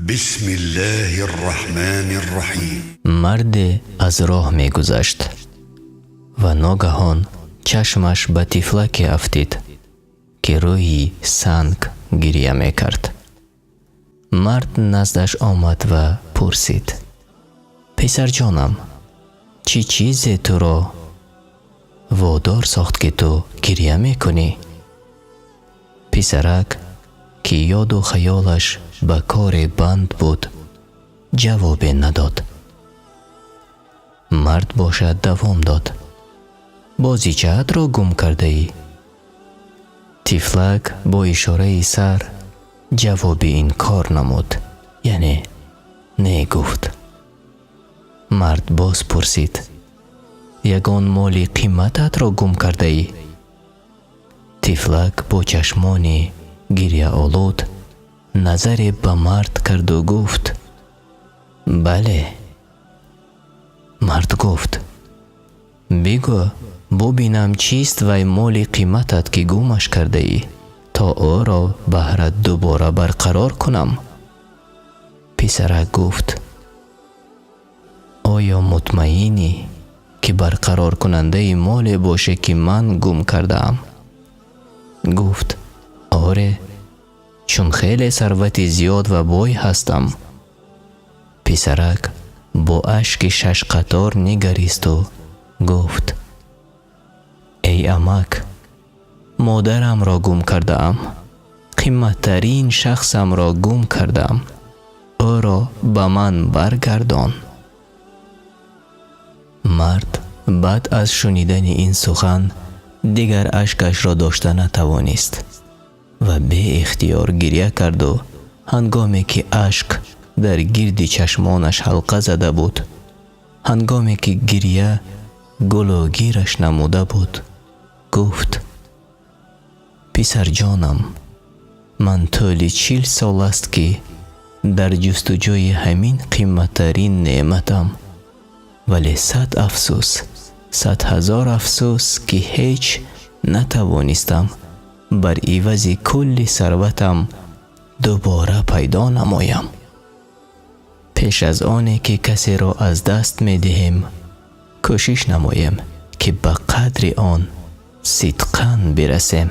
بسم الله الرحمن الرحیم. مرد از راه می گذشت و ناگهان چشمش به طفلکی افتید که روی سنگ گریه می کرد. مرد نزدش آمد و پرسید: پسر جانم، چی چیزی تو را وادار ساخت که تو گریه می کنی؟ پسرک که یاد و خیالش به کار بند بود جواب نداد. مرد باشد دوام داد: بازیچه‌ات را گم کرده ای؟ طفلک با اشاره سر جواب این کار نمود، یعنی نه گفت. مرد باز پرسید: یگان مال قیمتت را گم کرده ای؟ طفلک با چشمانی گریه آلود نظری به مرد کرد و گفت: بله. مرد گفت: بگو ببینم چیست وی مال قیمتت که گمش کرده ای تا او را بهرت دوباره برقرار کنم. پسرک گفت: آیا مطمئنی که برقرار کننده مال باشه که من گم کرده ام؟ گفت: آره، چون خیلی ثروت زیاد و بای هستم. پسرک با اشک 6 قطار نگریست و گفت: ای عمک، مادرم را گم کرده ام، قیمتترین شخصم را گم کرده ام، او را به من برگردان. مرد بعد از شنیدن این سخن دیگر اشکش را داشته نتوانست و به اختیار گریه کرد و هنگامی که اشک در گرد چشمانش حلقه زده بود، هنگامی که گریه گلوگیرش نموده بود، گفت: پسر جانم، من طول 40 سال است که در جستجوی همین قیمتترین نعمتم، ولی 100 افسوس، 100,000 افسوس که هیچ نتوانستم بر عوض کل ثروتم دوباره پیدا نمایم. پیش از آنی که کسی را از دست می دهیم کوشش نماییم که به قدر آن صدقاً برسیم.